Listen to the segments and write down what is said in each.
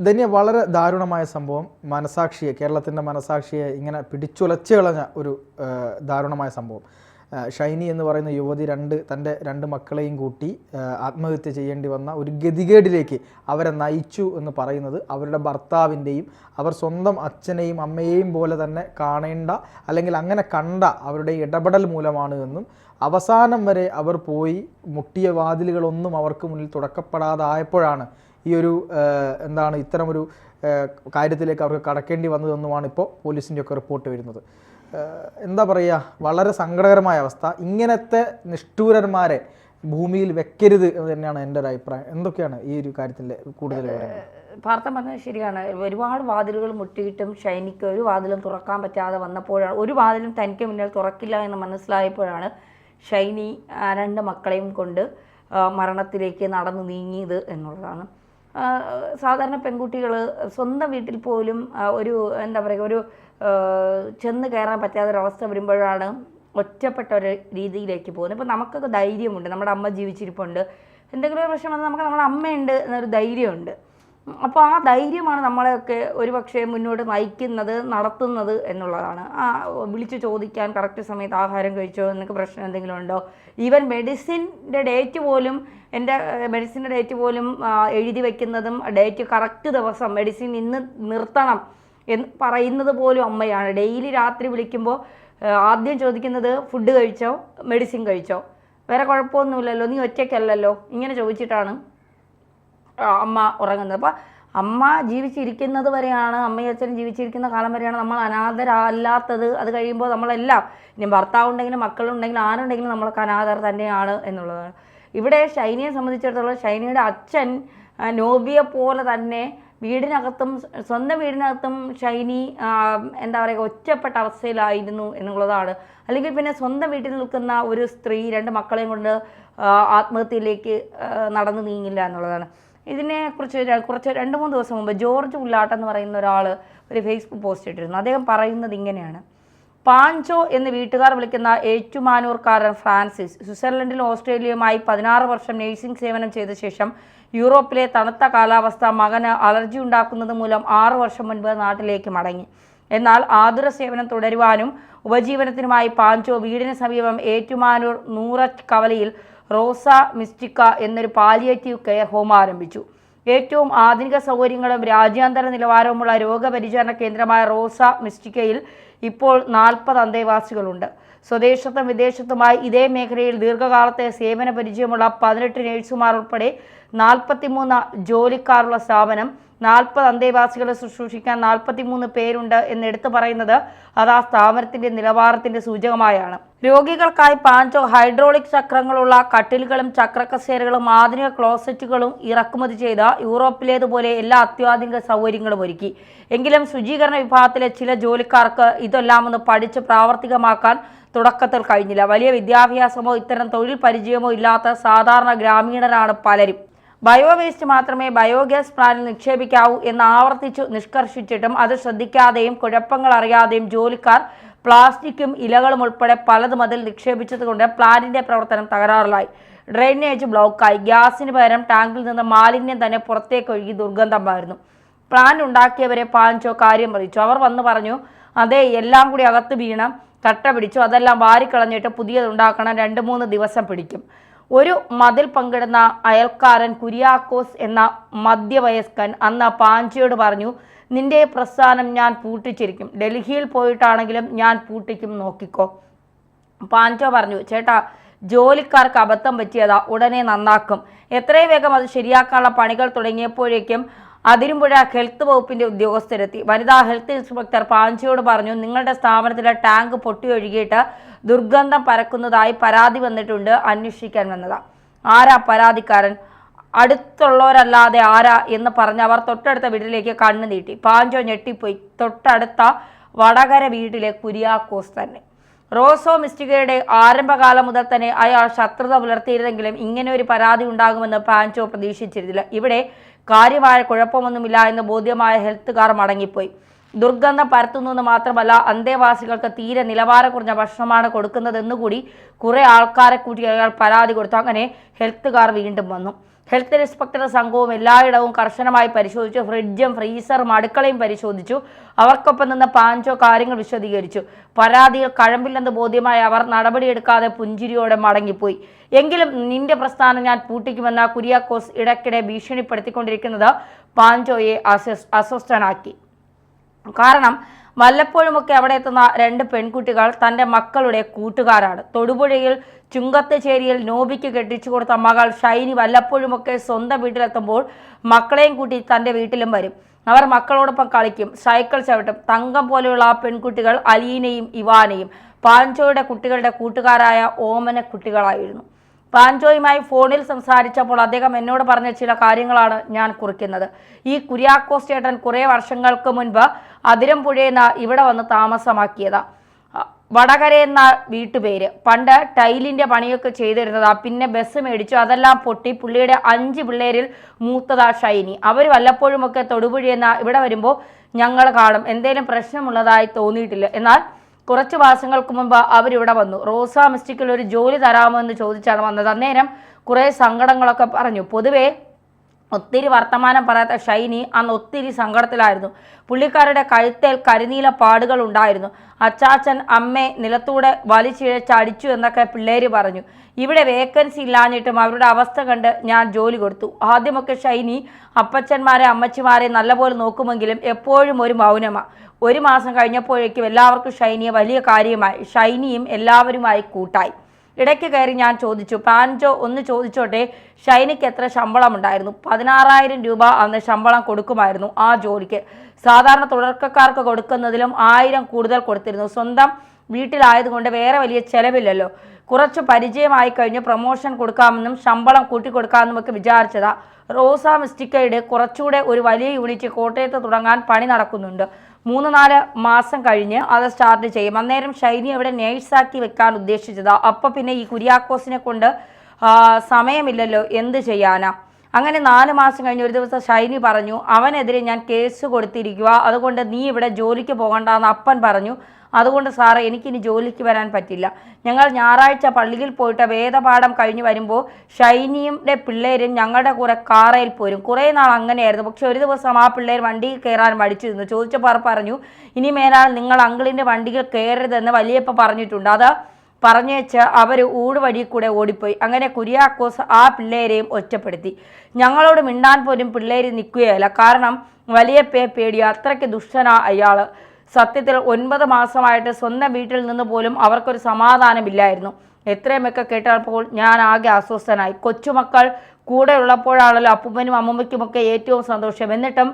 ധന്യ വളരെ ദാരുണമായ സംഭവം. കേരളത്തിൻ്റെ മനസാക്ഷിയെ ഇങ്ങനെ പിടിച്ചുലച്ച് കളഞ്ഞ ഒരു ദാരുണമായ സംഭവം. ഷൈനി എന്ന് പറയുന്ന യുവതി തൻ്റെ രണ്ട് മക്കളെയും കൂട്ടി ആത്മഹത്യ ചെയ്യേണ്ടി വന്ന ഒരു ഗതികേടിലേക്ക് അവരെ നയിച്ചു എന്ന് പറയുന്നത് അവരുടെ ഭർത്താവിൻ്റെയും അവർ സ്വന്തം അച്ഛനെയും അമ്മയെയും പോലെ തന്നെ കാണേണ്ട അല്ലെങ്കിൽ അങ്ങനെ കണ്ട അവരുടെ ഇടപെടൽ മൂലമാണ് എന്നും അവസാനം വരെ അവർ പോയി മുട്ടിയ വാതിലുകളൊന്നും അവർക്ക് മുന്നിൽ തുറക്കപ്പെടാതായപ്പോഴാണ് ഈ ഒരു ഇത്തരമൊരു കാര്യത്തിലേക്ക് അവർക്ക് കടക്കേണ്ടി വന്നതെന്നുമാണ് ഇപ്പോൾ പോലീസിൻ്റെയൊക്കെ റിപ്പോർട്ട് വരുന്നത്. എന്താ പറയുക, വളരെ സങ്കടകരമായ അവസ്ഥ. ഇങ്ങനത്തെ നിഷ്ഠൂരന്മാരെ ഭൂമിയിൽ വെക്കരുത് എന്ന് തന്നെയാണ് എൻ്റെ ഒരു അഭിപ്രായം. എന്തൊക്കെയാണ് ഈ ഒരു കാര്യത്തിൽ കൂടുതൽ പാർത്ഥ പറഞ്ഞത് ശരിയാണ്. ഒരുപാട് വാതിലുകൾ മുട്ടിയിട്ടും ഷൈനിക്ക് ഒരു വാതിലും തുറക്കാൻ പറ്റാതെ വന്നപ്പോഴാണ്, ഒരു വാതിലും തനിക്ക് മുന്നിൽ തുറക്കില്ല എന്ന് മനസ്സിലായപ്പോഴാണ് ഷൈനി രണ്ട് മക്കളെയും കൊണ്ട് മരണത്തിലേക്ക് നടന്നു നീങ്ങിയത് എന്നുള്ളതാണ്. സാധാരണ പെൺകുട്ടികൾ സ്വന്തം വീട്ടിൽ പോലും ഒരു ചെന്ന് കയറാൻ പറ്റാത്തൊരവസ്ഥ വരുമ്പോഴാണ് ഒറ്റപ്പെട്ട ഒരു രീതിയിലേക്ക് പോകുന്നത്. ഇപ്പോൾ നമുക്കൊക്കെ ധൈര്യമുണ്ട്, നമ്മുടെ അമ്മ ജീവിച്ചിരിപ്പുണ്ട്, എന്തെങ്കിലും ഒരു പ്രശ്നം വന്നാൽ നമുക്ക് നമ്മുടെ അമ്മയുണ്ട് എന്നൊരു ധൈര്യമുണ്ട്. അപ്പോൾ ആ ധൈര്യമാണ് നമ്മളെയൊക്കെ ഒരുപക്ഷെ മുന്നോട്ട് നയിക്കുന്നത്, നടത്തുന്നത് എന്നുള്ളതാണ്. വിളിച്ച് ചോദിക്കാൻ കറക്റ്റ് സമയത്ത് ആഹാരം കഴിച്ചോ, എന്നൊക്കെ പ്രശ്നം എന്തെങ്കിലും ഉണ്ടോ, ഈവൻ മെഡിസിൻ്റെ ഡേറ്റ് പോലും എഴുതി വയ്ക്കുന്നതും ഡേറ്റ് കറക്റ്റ് ദിവസം മെഡിസിൻ ഇന്ന് നിർത്തണം എന്ന് പറയുന്നത് പോലും അമ്മയാണ്. ഡെയിലി രാത്രി വിളിക്കുമ്പോൾ ആദ്യം ചോദിക്കുന്നത് ഫുഡ് കഴിച്ചോ, മെഡിസിൻ കഴിച്ചോ, വേറെ കുഴപ്പമൊന്നുമില്ലല്ലോ, നീ ഒറ്റയ്ക്കല്ലല്ലോ, ഇങ്ങനെ ചോദിച്ചിട്ടാണ് അമ്മ ഉറങ്ങുന്നത്. അപ്പോൾ അമ്മ ജീവിച്ചിരിക്കുന്നത് വരെയാണ്, അമ്മയും അച്ഛനും ജീവിച്ചിരിക്കുന്ന കാലം വരെയാണ് നമ്മൾ അനാഥരല്ലാത്തത്. അത് കഴിയുമ്പോൾ നമ്മളെല്ലാം, ഇനി ഭർത്താവുണ്ടെങ്കിലും മക്കളുണ്ടെങ്കിലും ആരുണ്ടെങ്കിലും നമ്മൾക്ക് അനാഥർ തന്നെയാണ് എന്നുള്ളതാണ്. ഇവിടെ ഷൈനിയെ സംബന്ധിച്ചിടത്തോളം ഷൈനിയുടെ അച്ഛൻ നോബിയെ പോലെ തന്നെ സ്വന്തം വീടിനകത്തും ഷൈനി ഒറ്റപ്പെട്ട അവസ്ഥയിലായിരുന്നു എന്നുള്ളതാണ്. അല്ലെങ്കിൽ പിന്നെ സ്വന്തം വീട്ടിൽ നിൽക്കുന്ന ഒരു സ്ത്രീ രണ്ട് മക്കളെയും കൊണ്ട് ആത്മഹത്യയിലേക്ക് നടന്നു നീങ്ങില്ല എന്നുള്ളതാണ്. ഇതിനെക്കുറിച്ച് 2-3 ദിവസം മുമ്പ് ജോർജ് ഉള്ളാട്ട് എന്ന് പറയുന്ന ഒരാൾ ഒരു ഫേസ്ബുക്ക് പോസ്റ്റ് ഇട്ടിരുന്നു. അദ്ദേഹം പറയുന്നത് ഇങ്ങനെയാണ്: പാഞ്ചോ എന്ന് വീട്ടുകാർ വിളിക്കുന്ന ഏറ്റുമാനൂർക്കാരൻ ഫ്രാൻസിസ് സ്വിറ്റ്സർലൻഡിലും ഓസ്ട്രേലിയയുമായി 16 വർഷം നേഴ്സിംഗ് സേവനം ചെയ്ത ശേഷം യൂറോപ്പിലെ തണുത്ത കാലാവസ്ഥ മകന് അലർജി ഉണ്ടാക്കുന്നത് മൂലം 6 വർഷം മുൻപ് നാട്ടിലേക്ക് മടങ്ങി. എന്നാൽ ആതുര സേവനം തുടരുവാനും ഉപജീവനത്തിനുമായി പാഞ്ചോ വീടിന് സമീപം ഏറ്റുമാനൂർ നൂറച്ച് കവലയിൽ റോസ മിസ്റ്റിക്ക എന്നൊരു പാലിയേറ്റീവ് കെയർ ഹോം ആരംഭിച്ചു. ഏറ്റവും ആധുനിക സൗകര്യങ്ങളും രാജ്യാന്തര നിലവാരവുമുള്ള രോഗപരിചരണ കേന്ദ്രമായ റോസ മിസ്റ്റിക്കയിൽ ഇപ്പോൾ 40 അന്തേവാസികളുണ്ട്. സ്വദേശത്തും വിദേശത്തുമായി ഇതേ മേഖലയിൽ ദീർഘകാലത്തെ സേവന പരിചയമുള്ള 18 നേഴ്സുമാർ ഉൾപ്പെടെ 43 ജോലിക്കാരുള്ള സ്ഥാപനം. 40 അന്തേവാസികളെ ശുശ്രൂഷിക്കാൻ 43 പേരുണ്ട് എന്നെടുത്തു പറയുന്നത് അത് ആ സ്ഥാപനത്തിന്റെ നിലവാരത്തിന്റെ സൂചകമായാണ്. രോഗികൾക്കായി പാഞ്ചോ ഹൈഡ്രോളിക് ചക്രങ്ങളുള്ള കട്ടിലുകളും ചക്രക്കസേരകളും ആധുനിക ക്ലോസറ്റുകളും ഇറക്കുമതി ചെയ്ത യൂറോപ്പിലേതുപോലെ എല്ലാ അത്യാധുനിക സൗകര്യങ്ങളും ഒരുക്കി. എങ്കിലും ശുചീകരണ വിഭാഗത്തിലെ ചില ജോലിക്കാർക്ക് ഇതെല്ലാം ഒന്ന് പഠിച്ച് പ്രാവർത്തികമാക്കാൻ തുടക്കത്തിൽ കഴിഞ്ഞില്ല. വലിയ വിദ്യാഭ്യാസമോ ഇത്തരം തൊഴിൽ പരിചയമോ ഇല്ലാത്ത സാധാരണ ഗ്രാമീണരാണ് പലരും. ബയോവേസ്റ്റ് മാത്രമേ ബയോഗ്യാസ് പ്ലാന്റിൽ നിക്ഷേപിക്കാവൂ എന്ന് ആവർത്തിച്ചു നിഷ്കർഷിച്ചിട്ടും അത് ശ്രദ്ധിക്കാതെയും കുഴപ്പങ്ങൾ അറിയാതെയും ജോലിക്കാർ പ്ലാസ്റ്റിക്കും ഇലകളും ഉൾപ്പെടെ പലതും അതിൽ നിക്ഷേപിച്ചതുകൊണ്ട് പ്ലാന്റിന്റെ പ്രവർത്തനം തകരാറിലായി. ഡ്രെയിനേജ് ബ്ലോക്കായി. ഗ്യാസിന് പകരം ടാങ്കിൽ നിന്ന് മാലിന്യം തന്നെ പുറത്തേക്ക് ഒഴുകി ദുർഗന്ധമായിരുന്നു. പ്ലാന്റ് ഉണ്ടാക്കിയവരെ പാഞ്ചോ കാര്യം അറിയിച്ചു. അവർ വന്ന് പറഞ്ഞു, അതെ, എല്ലാം കൂടി അകത്ത് വീണം കട്ട പിടിച്ചു, അതെല്ലാം വാരിക്കളഞ്ഞിട്ട് പുതിയതുണ്ടാക്കണം, 2-3 ദിവസം പിടിക്കും. ഒരു മതിൽ പങ്കിടുന്ന അയൽക്കാരൻ കുര്യാക്കോസ് എന്ന മധ്യവയസ്കൻ അന്ന് പാഞ്ചോയോട് പറഞ്ഞു, നിന്റെ പ്രസ്ഥാനം ഞാൻ പൂട്ടിച്ചിരിക്കും, ഡൽഹിയിൽ പോയിട്ടാണെങ്കിലും ഞാൻ പൂട്ടിക്കും, നോക്കിക്കോ. പാഞ്ചോ പറഞ്ഞു, ചേട്ടാ, ജോലിക്കാർക്ക് അബദ്ധം പറ്റിയതാ, ഉടനെ നന്നാക്കും. എത്രയും വേഗം അത് ശരിയാക്കാനുള്ള പണികൾ തുടങ്ങിയപ്പോഴേക്കും അതിരുമ്പുഴ ഹെൽത്ത് വകുപ്പിന്റെ ഉദ്യോഗസ്ഥരെത്തി. വനിതാ ഹെൽത്ത് ഇൻസ്പെക്ടർ പാഞ്ചോയോട് പറഞ്ഞു, നിങ്ങളുടെ സ്ഥാപനത്തിലെ ടാങ്ക് പൊട്ടിയൊഴുകിയിട്ട് ദുർഗന്ധം പരക്കുന്നതായി പരാതി വന്നിട്ടുണ്ട്, അന്വേഷിക്കാൻ വന്നതാ. ആരാ പരാതിക്കാരൻ? അടുത്തുള്ളവരല്ലാതെ ആരാ എന്ന് പറഞ്ഞ് അവർ തൊട്ടടുത്ത വീട്ടിലേക്ക് കണ്ണു നീട്ടി. പാഞ്ചോ ഞെട്ടിപ്പോയി. തൊട്ടടുത്ത വടകര വീട്ടിലെ കുര്യാക്കോസ് തന്നെ. റോസോ മിസ്റ്റിക്കയുടെ ആരംഭകാലം മുതൽ തന്നെ അയാൾ ശത്രുത പുലർത്തിയിരുന്നെങ്കിലും ഇങ്ങനെ ഒരു പരാതി ഉണ്ടാകുമെന്ന് പാഞ്ചോ പ്രതീക്ഷിച്ചിരുന്നില്ല. ഇവിടെ കാര്യമായ കുഴപ്പമൊന്നുമില്ല എന്ന് ബോധ്യമായ ഹെൽത്തുകാർ മടങ്ങിപ്പോയി. ദുർഗന്ധം പരത്തുന്നു മാത്രമല്ല അന്തേവാസികൾക്ക് തീരെ നിലവാരം കുറഞ്ഞ ഭക്ഷണമാണ് കൊടുക്കുന്നതെന്നുകൂടി കുറെ ആൾക്കാരെ കൂട്ടി അയാൾ പരാതി കൊടുത്തു. അങ്ങനെ ഹെൽത്തുകാർ വീണ്ടും വന്നു. ഹെൽത്ത് ഇൻസ്പെക്ടർ സംഘവും എല്ലായിടവും കർശനമായി പരിശോധിച്ചു. ഫ്രിഡ്ജും ഫ്രീസറും അടുക്കളയും പരിശോധിച്ചു. അവർക്കൊപ്പം നിന്ന് പാഞ്ചോ കാര്യങ്ങൾ വിശദീകരിച്ചു. പരാതികൾ കഴമ്പില്ലെന്ന് ബോധ്യമായ അവർ നടപടിയെടുക്കാതെ പുഞ്ചിരിയോടെ മടങ്ങിപ്പോയി. എങ്കിലും നിന്റെ പ്രസ്ഥാനം ഞാൻ പൂട്ടിക്കുമെന്ന കുര്യാക്കോസ് ഇടയ്ക്കിടെ ഭീഷണിപ്പെടുത്തിക്കൊണ്ടിരിക്കുന്നത് പാഞ്ചോയെ അസ്വസ്ഥനാക്കി. കാരണം വല്ലപ്പോഴുമൊക്കെ അവിടെ എത്തുന്ന 2 പെൺകുട്ടികൾ തൻ്റെ മക്കളുടെ കൂട്ടുകാരാണ്. തൊടുപുഴയിൽ ചുങ്കത്തുചേരിയിൽ നോബിക്ക് കെട്ടിച്ചു കൊടുത്ത മകൾ ഷൈനി വല്ലപ്പോഴുമൊക്കെ സ്വന്തം വീട്ടിലെത്തുമ്പോൾ മക്കളെയും കൂട്ടി തൻ്റെ വീട്ടിലും വരും. അവർ മക്കളോടൊപ്പം കളിക്കും, സൈക്കിൾ ചവിട്ടും. തങ്കം പോലെയുള്ള ആ പെൺകുട്ടികൾ അലീനയും ഇവാനയും പാഞ്ചോയുടെ കുട്ടികളുടെ കൂട്ടുകാരായ ഓമന കുട്ടികളായിരുന്നു. പാഞ്ചോയുമായി ഫോണിൽ സംസാരിച്ചപ്പോൾ അദ്ദേഹം എന്നോട് പറഞ്ഞ ചില കാര്യങ്ങളാണ് ഞാൻ കുറിക്കുന്നത്. ഈ കുര്യാക്കോസ് ചേട്ടൻ കുറേ വർഷങ്ങൾക്ക് മുൻപ് അതിരമ്പുഴയെന്ന ഇവിടെ വന്ന് താമസമാക്കിയതാ. വടകരയെന്ന വീട്ടുപേര്. പണ്ട് ടൈലിന്റെ പണിയൊക്കെ ചെയ്തിരുന്നതാ. പിന്നെ ബസ് മേടിച്ചു, അതെല്ലാം പൊട്ടി. പുള്ളിയുടെ 5 പിള്ളേരിൽ മൂത്തതാ ഷൈനി. അവർ വല്ലപ്പോഴുമൊക്കെ തൊടുപുഴയെന്ന ഇവിടെ വരുമ്പോൾ ഞങ്ങൾ കാണും. എന്തേലും പ്രശ്നമുള്ളതായി തോന്നിയിട്ടില്ല. എന്നാൽ കുറച്ച് മാസങ്ങൾക്ക് മുമ്പ് അവരിവിടെ വന്നു. റോസ മിസ്റ്റിക്കിൽ ഒരു ജോലി തരാമോ എന്ന് ചോദിച്ചാണ് വന്നത്. അന്നേരം കുറേ സങ്കടങ്ങളൊക്കെ പറഞ്ഞു. പൊതുവേ ഒത്തിരി വർത്തമാനം പറയാത്ത ഷൈനി അന്ന് ഒത്തിരി സങ്കടത്തിലായിരുന്നു. പുള്ളിക്കാരുടെ കഴുത്തേൽ കരിനീല പാടുകൾ ഉണ്ടായിരുന്നു. അച്ചാച്ചൻ അമ്മയെ നിലത്തൂടെ വലിച്ചിഴച്ചടിച്ചു എന്നൊക്കെ പിള്ളേര് പറഞ്ഞു. ഇവിടെ വേക്കൻസി ഇല്ലാഞ്ഞിട്ടും അവരുടെ അവസ്ഥ കണ്ട് ഞാൻ ജോലി കൊടുത്തു. ആദ്യമൊക്കെ ഷൈനി അപ്പച്ചന്മാരെ അമ്മച്ചിമാരെ നല്ലപോലെ നോക്കുമെങ്കിലും എപ്പോഴും ഒരു മൗനമാണ്. 1 മാസം കഴിഞ്ഞപ്പോഴേക്കും എല്ലാവർക്കും ഷൈനിയെ വലിയ കാര്യമായി. ഷൈനിയും എല്ലാവരുമായി കൂട്ടായി. ഇടയ്ക്ക് കയറി ഞാൻ ചോദിച്ചു, പാഞ്ചോ ഒന്ന് ചോദിച്ചോട്ടെ, ഷൈനിക്ക് എത്ര ശമ്പളം ഉണ്ടായിരുന്നു? 16,000 രൂപ അന്ന് ശമ്പളം കൊടുക്കുമായിരുന്നു ആ ജോലിക്ക്. സാധാരണ തുടക്കക്കാർക്ക് കൊടുക്കുന്നതിലും 1000 കൂടുതൽ കൊടുത്തിരുന്നു. സ്വന്തം വീട്ടിലായതുകൊണ്ട് വേറെ വലിയ ചെലവില്ലല്ലോ. കുറച്ച് പരിചയമായി കഴിഞ്ഞ് പ്രൊമോഷൻ കൊടുക്കാമെന്നും ശമ്പളം കൂട്ടിക്കൊടുക്കാമെന്നും ഒക്കെ വിചാരിച്ചതാ. റോസ മിസ്റ്റിക്കയുടെ കുറച്ചുകൂടെ ഒരു വലിയ യൂണിറ്റ് കോട്ടയത്ത് തുടങ്ങാൻ പണി നടക്കുന്നുണ്ട്. 3-4 മാസം കഴിഞ്ഞ് അത് സ്റ്റാർട്ട് ചെയ്യും. അന്നേരം ഷൈനി അവിടെ നേഴ്സാക്കി വെക്കാൻ ഉദ്ദേശിച്ചതാ. അപ്പം പിന്നെ ഈ കുര്യാക്കോസിനെ കൊണ്ട് സമയമില്ലല്ലോ, എന്ത് ചെയ്യാനാ? അങ്ങനെ 4 മാസം കഴിഞ്ഞ് ഒരു ദിവസം ഷൈനി പറഞ്ഞു, അവനെതിരെ ഞാൻ കേസ് കൊടുത്തിരിക്കുക, അതുകൊണ്ട് നീ ഇവിടെ ജോലിക്ക് പോകണ്ടെന്ന് അപ്പൻ പറഞ്ഞു. അതുകൊണ്ട് സാറേ എനിക്കിനി ജോലിക്ക് വരാൻ പറ്റില്ല. ഞങ്ങൾ ഞായറാഴ്ച പള്ളിയിൽ പോയിട്ട് വേദപാഠം കഴിഞ്ഞ് വരുമ്പോൾ ഷൈനിയുടെ പിള്ളേരും ഞങ്ങളുടെ കൂടെ കാറയിൽ പോരും. കുറേ നാൾ അങ്ങനെയായിരുന്നു. പക്ഷെ ഒരു ദിവസം ആ പിള്ളേർ വണ്ടിയിൽ കയറാൻ മടിച്ചിരുന്നു. ചോദിച്ചപ്പോൾ പറഞ്ഞു, ഇനി മേലാൽ നിങ്ങൾ അങ്കിളിൻ്റെ വണ്ടിയിൽ കയറരുതെന്ന് വലിയപ്പ പറഞ്ഞിട്ടുണ്ട്. അത് പറഞ്ഞേച്ച് അവർ ഊടുവഴി കൂടെ ഓടിപ്പോയി. അങ്ങനെ കുര്യാക്കോസ് ആ പിള്ളേരെയും ഒറ്റപ്പെടുത്തി. ഞങ്ങളോട് മിണ്ടാൻ പോലും പിള്ളേർ നിൽക്കുകയല്ല. കാരണം വലിയപ്പയെ പേടിയോ, അത്രയ്ക്ക് ദുഷ്ടനാ അയാൾ. സത്യത്തിൽ 9 മാസമായിട്ട് സ്വന്തം വീട്ടിൽ നിന്ന് പോലും അവർക്കൊരു സമാധാനമില്ലായിരുന്നു. എത്രയുമൊക്കെ കേട്ടപ്പോൾ ഞാൻ ആകെ അസ്വസ്ഥനായി. കൊച്ചുമക്കൾ കൂടെ ഉള്ളപ്പോഴാണല്ലോ അപ്പൂപ്പനും അമ്മൂമ്മയ്ക്കുമൊക്കെ ഏറ്റവും സന്തോഷം. എന്നിട്ടും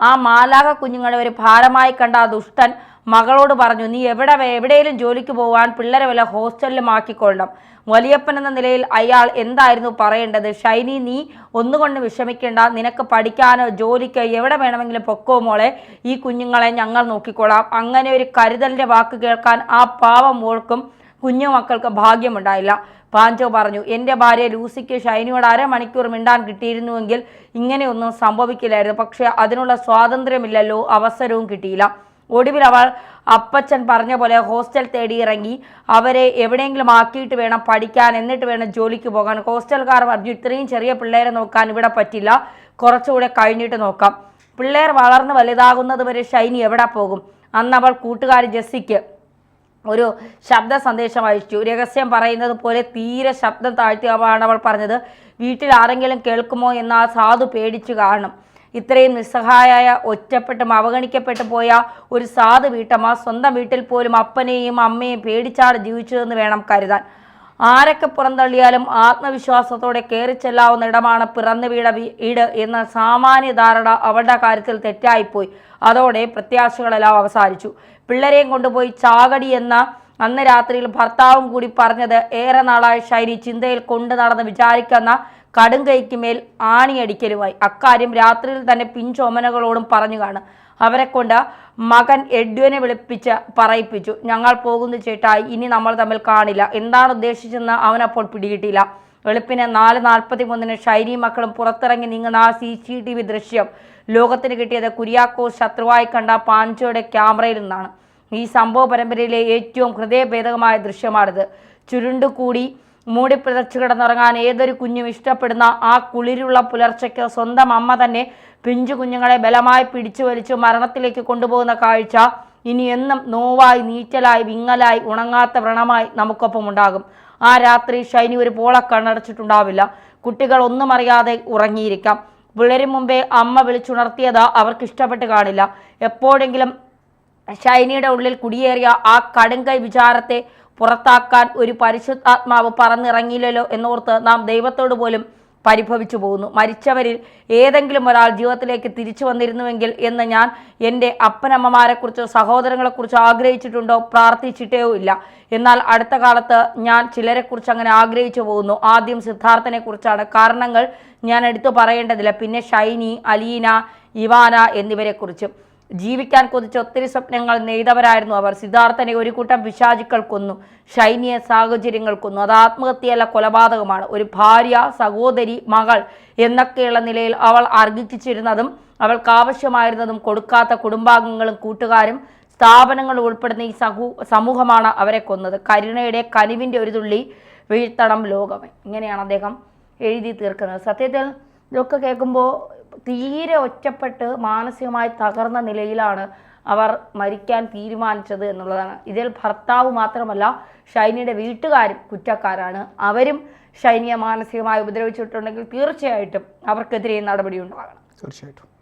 ആ മാലാഖ കുഞ്ഞുങ്ങളെ ഒരു ഭാരമായി കണ്ട ആ ദുഷ്ടൻ മകളോട് പറഞ്ഞു, നീ എവിടെയെങ്കിലും ജോലിക്ക് പോകാൻ പിള്ളേരെ വല്ല ഹോസ്റ്റലിലും ആക്കിക്കൊള്ളണം. വലിയപ്പൻ എന്ന നിലയിൽ അയാൾ എന്തായിരുന്നു പറയേണ്ടത്? ഷൈനി, നീ ഒന്നുകൊണ്ട് വിഷമിക്കേണ്ട. നിനക്ക് പഠിക്കാനോ ജോലിക്കോ എവിടെ വേണമെങ്കിലും പൊക്കോ മോളെ. ഈ കുഞ്ഞുങ്ങളെ ഞങ്ങൾ നോക്കിക്കോളാം. അങ്ങനെ ഒരു കരുതലിൻ്റെ വാക്ക് കേൾക്കാൻ ആ പാവം മോൾക്കും കുഞ്ഞുമക്കൾക്ക് ഭാഗ്യമുണ്ടായില്ല. പാഞ്ചോ പറഞ്ഞു, എൻ്റെ ഭാര്യ ലൂസിക്ക് ഷൈനിയോട് 1/2 മണിക്കൂർ മിണ്ടാൻ കിട്ടിയിരുന്നുവെങ്കിൽ ഇങ്ങനെയൊന്നും സംഭവിക്കില്ലായിരുന്നു. പക്ഷേ അതിനുള്ള സ്വാതന്ത്ര്യമില്ലല്ലോ, അവസരവും കിട്ടിയില്ല. ഒടുവിൽ അവൾ അപ്പച്ചൻ പറഞ്ഞ പോലെ ഹോസ്റ്റൽ തേടി ഇറങ്ങി. അവരെ എവിടെയെങ്കിലും ആക്കിയിട്ട് വേണം പഠിക്കാൻ, എന്നിട്ട് വേണം ജോലിക്ക് പോകാൻ. ഹോസ്റ്റൽക്കാർ പറഞ്ഞു, ഇത്രയും ചെറിയ പിള്ളേരെ നോക്കാൻ ഇവിടെ പറ്റില്ല, കുറച്ചുകൂടെ കഴിഞ്ഞിട്ട് നോക്കാം. പിള്ളേർ വളർന്ന് വലുതാകുന്നത് വരെ ഷൈനി എവിടെ പോകും? അന്ന് അവൾ കൂട്ടുകാരി ജെസ്സിക്ക് ഒരു ശബ്ദ സന്ദേശം അയച്ചു. രഹസ്യം പറയുന്നത് പോലെ തീരെ ശബ്ദം താഴ്ത്തിയാണ് അവൾ പറഞ്ഞത്. വീട്ടിൽ ആരെങ്കിലും കേൾക്കുമോ എന്ന് ആ സാധു പേടിച്ചു കാണും. ഇത്രയും നിസ്സഹായായ, ഒറ്റപ്പെട്ടും അവഗണിക്കപ്പെട്ടു പോയ ഒരു സാധു വീട്ടമ്മ സ്വന്തം വീട്ടിൽ പോലും അപ്പനെയും അമ്മയും പേടിച്ചാണ് ജീവിച്ചതെന്ന് വേണം കരുതാൻ. ആരൊക്കെ പുറന്തള്ളിയാലും ആത്മവിശ്വാസത്തോടെ കയറിച്ചെല്ലാവുന്ന ഇടമാണ് പിറന്നു വീട് എന്ന സാമാന്യ ധാരണ അവളുടെ കാര്യത്തിൽ തെറ്റായിപ്പോയി. അതോടെ പ്രത്യാശകളെല്ലാം അവസാനിച്ചു. പിള്ളേരെയും കൊണ്ടുപോയി ചാകടി എന്ന അന്ന് രാത്രിയിൽ ഭർത്താവും കൂടി പറഞ്ഞത് ഏറെ നാളായ ഷൈനി ചിന്തയിൽ കൊണ്ടു നടന്ന് വിചാരിക്കുന്ന കടുംകൈക്ക് മേൽ ആണിയടിക്കലുമായി. അക്കാര്യം രാത്രിയിൽ തന്നെ പിഞ്ചോമനകളോടും പറഞ്ഞു കാണും. അവരെ കൊണ്ട് മകൻ എഡ്വിനെ വിളിപ്പിച്ച് പറയിപ്പിച്ചു, ഞങ്ങൾ പോകുന്നു ചേട്ടായി, ഇനി നമ്മൾ തമ്മിൽ കാണില്ല. എന്താണ് ഉദ്ദേശിച്ചെന്ന് അവനപ്പോൾ പിടികിട്ടില്ല. വെളുപ്പിന് 4:41 ഷൈനി മക്കളും പുറത്തിറങ്ങി നീങ്ങുന്ന ആ CCTV ദൃശ്യം ലോകത്തിന് കിട്ടിയത് കുര്യാക്കോസ് ശത്രുവായി കണ്ട പാഞ്ചോയുടെ ക്യാമറയിൽ നിന്നാണ്. ഈ സംഭവ പരമ്പരയിലെ ഏറ്റവും ഹൃദയഭേദകമായ ദൃശ്യമാണിത്. ചുരുണ്ടുകൂടി മൂടിപ്പിതച്ചു കിടന്നുറങ്ങാൻ ഏതൊരു കുഞ്ഞും ഇഷ്ടപ്പെടുന്ന ആ കുളിരുള്ള പുലർച്ചയ്ക്ക് സ്വന്തം അമ്മ തന്നെ പിഞ്ചു കുഞ്ഞുങ്ങളെ ബലമായി പിടിച്ചു വലിച്ചു മരണത്തിലേക്ക് കൊണ്ടുപോകുന്ന കാഴ്ച ഇനി എന്നും നോവായി, നീറ്റലായി, വിങ്ങലായി, ഉണങ്ങാത്ത വ്രണമായി നമുക്കൊപ്പം ഉണ്ടാകും. ആ രാത്രി ഷൈനി ഒരു പോള കണ്ണടച്ചിട്ടുണ്ടാവില്ല. കുട്ടികൾ ഒന്നും അറിയാതെ ഉറങ്ങിയിരിക്കാം. വിളരും മുമ്പേ അമ്മ വിളിച്ചുണർത്തിയത് അവർക്ക് ഇഷ്ടപ്പെട്ട് കാണില്ല. എപ്പോഴെങ്കിലും ഷൈനിയുടെ ഉള്ളിൽ കുടിയേറിയ ആ കടുങ്കൈ വിചാരത്തെ പുറത്താക്കാൻ ഒരു പരിശുദ്ധാത്മാവ് പറന്നിറങ്ങിയില്ലല്ലോ എന്നോർത്ത് നാം ദൈവത്തോട് പോലും പരിഭവിച്ചു പോകുന്നു. മരിച്ചവരിൽ ഏതെങ്കിലും ഒരാൾ ജീവിതത്തിലേക്ക് തിരിച്ചു വന്നിരുന്നുവെങ്കിൽ എന്ന് ഞാൻ എൻ്റെ അപ്പനമ്മമാരെക്കുറിച്ചോ സഹോദരങ്ങളെക്കുറിച്ചോ ആഗ്രഹിച്ചിട്ടുണ്ടോ? പ്രാർത്ഥിച്ചിട്ടേയോ ഇല്ല. എന്നാൽ അടുത്ത കാലത്ത് ഞാൻ ചിലരെക്കുറിച്ച് അങ്ങനെ ആഗ്രഹിച്ചു പോകുന്നു. ആദ്യം സിദ്ധാർത്ഥനെ കുറിച്ചാണ്. കാരണങ്ങൾ ഞാൻ എടുത്തു പറയേണ്ടതില്ല. പിന്നെ ഷൈനി, അലീന, ഇവാന എന്നിവരെക്കുറിച്ചും. ജീവിക്കാൻ കൊതിച്ച ഒത്തിരി സ്വപ്നങ്ങൾ നെയ്തവരായിരുന്നു അവർ. സിദ്ധാർത്ഥനെ ഒരു കൂട്ടം പിശാചുക്കൾ കൊന്നു. ഷൈനിയെ സാഹചര്യങ്ങൾ കൊന്നു. അത് ആത്മഹത്യയല്ല, കൊലപാതകമാണ്. ഒരു ഭാര്യ, സഹോദരി, മകൾ എന്നൊക്കെയുള്ള നിലയിൽ അവൾ അർഹിച്ചിരുന്നതും അവൾക്ക് ആവശ്യമായിരുന്നതും കൊടുക്കാത്ത കുടുംബാംഗങ്ങളും കൂട്ടുകാരും സ്ഥാപനങ്ങളും ഉൾപ്പെടുന്ന ഈ സമൂഹമാണ് അവരെ കൊന്നത്. കരുണയുടെ കനിവിൻ്റെ ഒരു തുള്ളി വീഴ്ത്തണം ലോകമേ. ഇങ്ങനെയാണ് അദ്ദേഹം എഴുതി തീർക്കുന്നത്. സത്യത്തിൽ ഇതൊക്കെ കേൾക്കുമ്പോൾ തീരെ ഒറ്റപ്പെട്ട് മാനസികമായി തകർന്ന നിലയിലാണ് അവർ മരിക്കാൻ തീരുമാനിച്ചത് എന്നുള്ളതാണ്. ഇതിൽ ഭർത്താവ് മാത്രമല്ല, ഷൈനിയുടെ വീട്ടുകാരും കുറ്റക്കാരാണ്. അവരും ഷൈനിയെ മാനസികമായി ഉപദ്രവിച്ചിട്ടുണ്ടെങ്കിൽ തീർച്ചയായിട്ടും അവർക്കെതിരെ നടപടി ഉണ്ടാകണം. തീർച്ചയായിട്ടും.